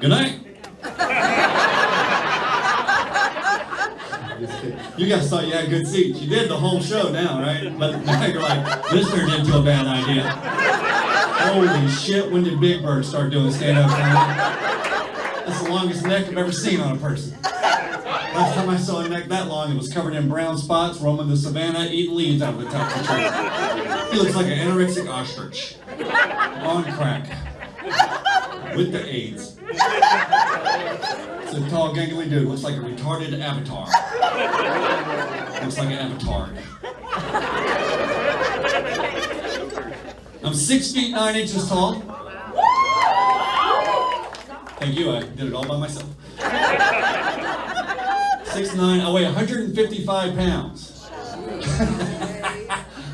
Good night. You guys thought you had good seats. You did the whole show now, right? But now you're like, this turned into a bad idea. Holy shit, when did Big Bird start doing stand-up comedy? That's the longest neck I've ever seen on a person. Last time I saw a neck that long, it was covered in brown spots, roaming the savannah, eating leaves out of the top of the tree. He looks like an anorexic ostrich. On crack. With the AIDS. It's a tall, gangly dude. Looks like a retarded avatar. Looks like an avatar. I'm 6 feet 9 inches tall. Thank you, I did it all by myself. 6'9", I weigh 155 pounds.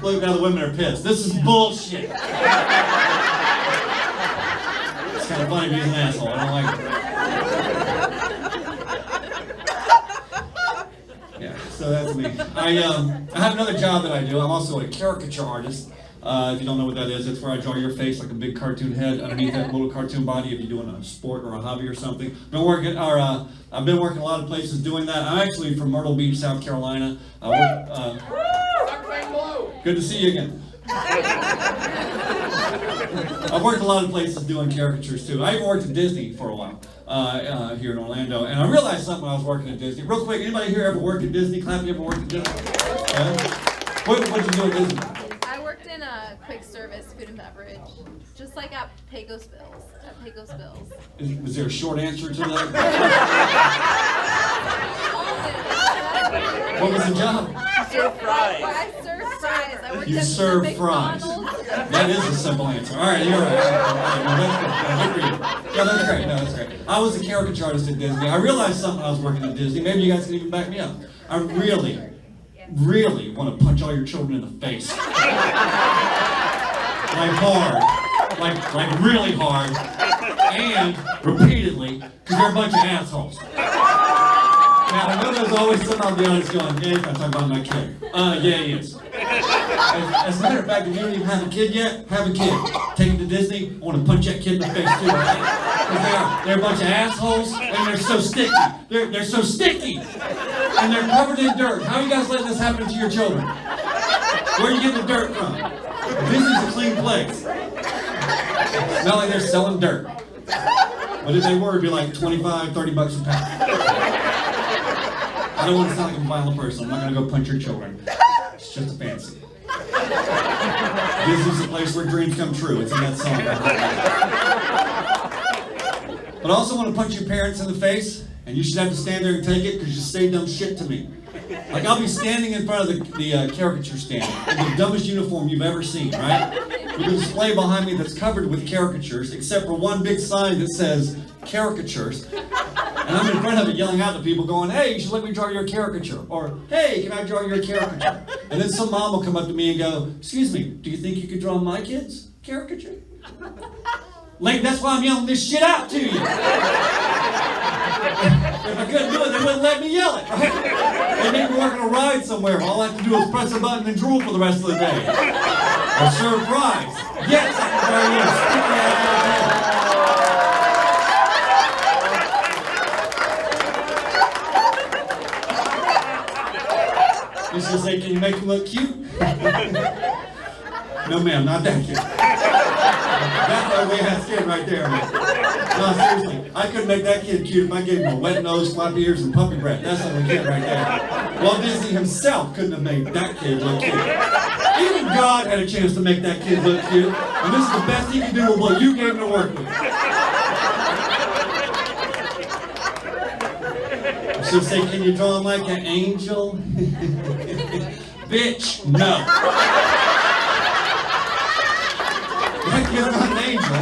Look, now the women are pissed. This is bullshit. It's kind of funny being an asshole. I don't like it. Yeah, so that's me. I have another job that I do. I'm also a caricature artist. If you don't know what that is, it's where I draw your face like a big cartoon head underneath that little cartoon body if you're doing a sport or a hobby or something. I've been working a lot of places doing that. I'm actually from Myrtle Beach, South Carolina. Good to see you again. I've worked a lot of places doing caricatures too. I even worked at Disney for a while here in Orlando, and I realized something when I was working at Disney. Real quick, anybody here ever worked at Disney? Clap, you ever worked at Disney? What did you do at Disney? I worked in a quick service food and beverage, just like at Pecos Bills. Was there a short answer to that? What was the job? Serve fries. I served fries. I worked You at serve the fries. McDonald's. That is a simple answer. All right, you're right. No, that's good. Good for you. Yeah, that's great. No, that's great. I was a caricature artist at Disney. I realized something when I was working at Disney. Maybe you guys can even back me up. I really want to punch all your children in the face. Like hard. Like really hard. And repeatedly, because they're a bunch of assholes. Now, I know there's always some on the audience going, yeah, he's not talking about my kid. Yeah, he is. As a matter of fact, if you don't even have a kid yet, have a kid. Take him to Disney, I want to punch that kid in the face too, right? Because they're a bunch of assholes, and they're so sticky. They're so sticky. And they're covered in dirt. How are you guys letting this happen to your children? Where are you getting the dirt from? Disney's a clean place. It's not like they're selling dirt. But if they were, it'd be like $25, $30 a pound. I don't want to sound like a violent person. I'm not going to go punch your children. It's just a fantasy. Disney's a place where dreams come true. It's in that song. But I also want to punch your parents in the face, and you should have to stand there and take it because you say dumb shit to me. Like, I'll be standing in front of the caricature stand in the dumbest uniform you've ever seen, right? With a display behind me that's covered with caricatures, except for one big sign that says caricatures. And I'm in front of it yelling out to people going, hey, you should let me draw your caricature. Or, hey, can I draw your caricature? And then some mom will come up to me and go, excuse me, do you think you could draw my kid's caricature? Like, that's why I'm yelling this shit out to you. If I couldn't do it, they wouldn't let me yell it, right? They make me work on a ride somewhere. All I have to do is press a button and drool for the rest of the day. Or serve fries. Yes, I can draw you a sticky ass little kid. You should say, can you make him look cute? No, ma'am, not that cute. That's my way ass kid right there, man. No, seriously, I couldn't make that kid cute if I gave him a wet nose, floppy ears, and puppy breath. That's not a kid right there. Walt Disney himself couldn't have made that kid look cute. Even God had a chance to make that kid look cute, and this is the best he can do with what you gave him to work with. I should say, can you draw him like an angel? Bitch, no. That kid's not an angel.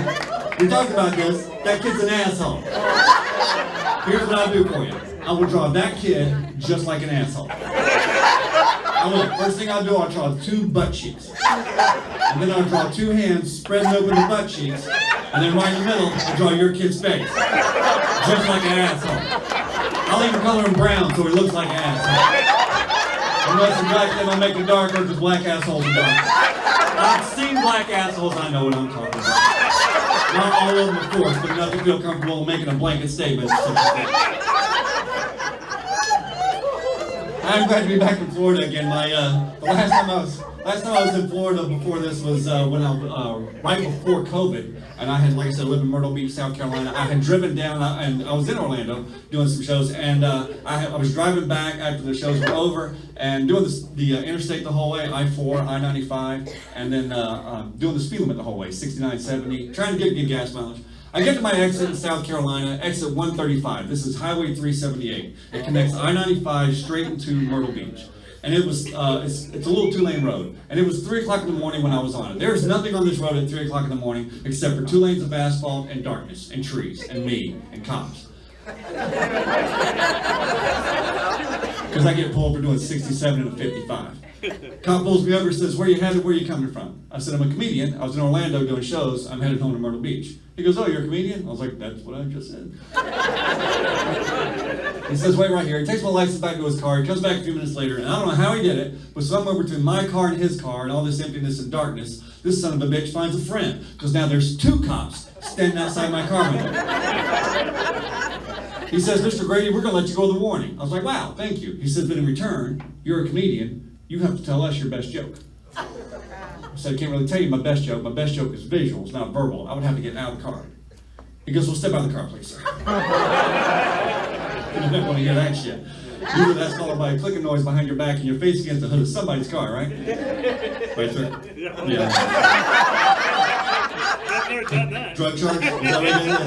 We talked about this. That kid's an asshole. Here's what I'll do for you. I will draw that kid just like an asshole. First thing I'll do, I'll draw 2 butt cheeks. And then I'll draw 2 hands spreading over the butt cheeks. And then right in the middle, I'll draw your kid's face. Just like an asshole. I'll even color him brown so he looks like an asshole. Unless in black, then I'll make it darker because black assholes are dark. I've seen black assholes, I know what I'm talking about. Not all of them, of course, but enough to feel comfortable making a blanket statement. I'm glad to be back in Florida again. The last time I was in Florida before this was when I right before COVID, and I had, like I said, lived in Myrtle Beach, South Carolina. I had driven down, and I was in Orlando doing some shows, and I was driving back after the shows were over, and doing the interstate the whole way, I-4, I-95, and then doing the speed limit the whole way, 69, 70, trying to get good gas mileage. I get to my exit in South Carolina, exit 135. This is Highway 378. It connects I-95 straight into Myrtle Beach. And it was, it's a little two-lane road. And it was 3 o'clock in the morning when I was on it. There's nothing on this road at 3 o'clock in the morning except for 2 lanes of asphalt and darkness and trees and me and cops. Because I get pulled for doing 67 and a 55. Cop pulls me over and says, "Where you headed? Where you coming from?" I said, "I'm a comedian. I was in Orlando doing shows. I'm headed home to Myrtle Beach." He goes, "Oh, you're a comedian?" I was like, "That's what I just said." He says, "Wait right here." He takes my license back to his car. He comes back a few minutes later, and I don't know how he did it, but somewhere between my car and his car and all this emptiness and darkness, this son of a bitch finds a friend. Because now there's 2 cops standing outside my car window. He says, "Mr. Grady, we're going to let you go with a warning." I was like, "Wow, thank you." He says, "But in return, you're a comedian. You have to tell us your best joke." I said, "I can't really tell you my best joke. My best joke is visual, it's not verbal. I would have to get out of the car." He goes, "Well, step out of the car, please, sir." You don't want to hear that shit. Usually that's followed by a clicking noise behind your back and your face against the hood of somebody's car, right? Right, sir? Yeah. I've never done that. Drug charge? Is that what it is?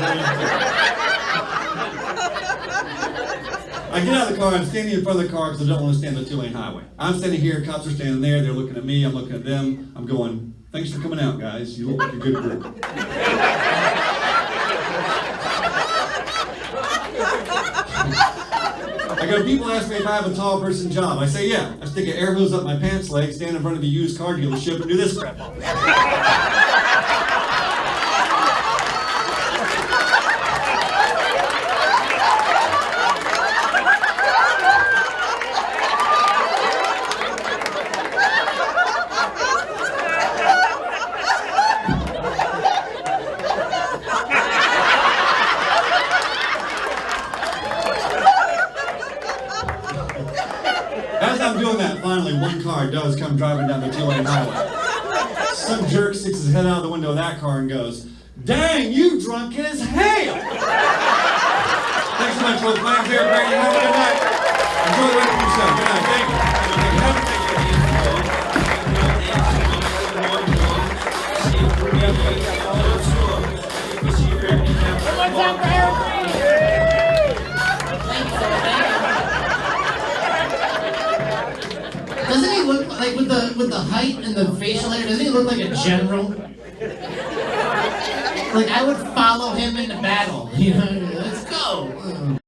I get out of the car, I'm standing in front of the car because I don't want to stand on the 2-lane highway. I'm standing here, cops are standing there, they're looking at me, I'm looking at them, I'm going, "Thanks for coming out, guys. You look like a good group." I go, people ask me if I have a tall person job. I say, yeah. I stick an air hose up my pants leg, stand in front of a used car dealership, and do this crap. As I'm doing that, finally, one car does come driving down the 2-lane highway. Some jerk sticks his head out of the window of that car and goes, "Dang, you drunk as hell!" Thanks so much, folks. My name's Grady. Have a good night. Enjoy the rest of your show. Good night. Thank you. One time for Eric. Doesn't he look like with the height and the facial hair? Doesn't he look like a general? Like I would follow him into battle. You know, let's go.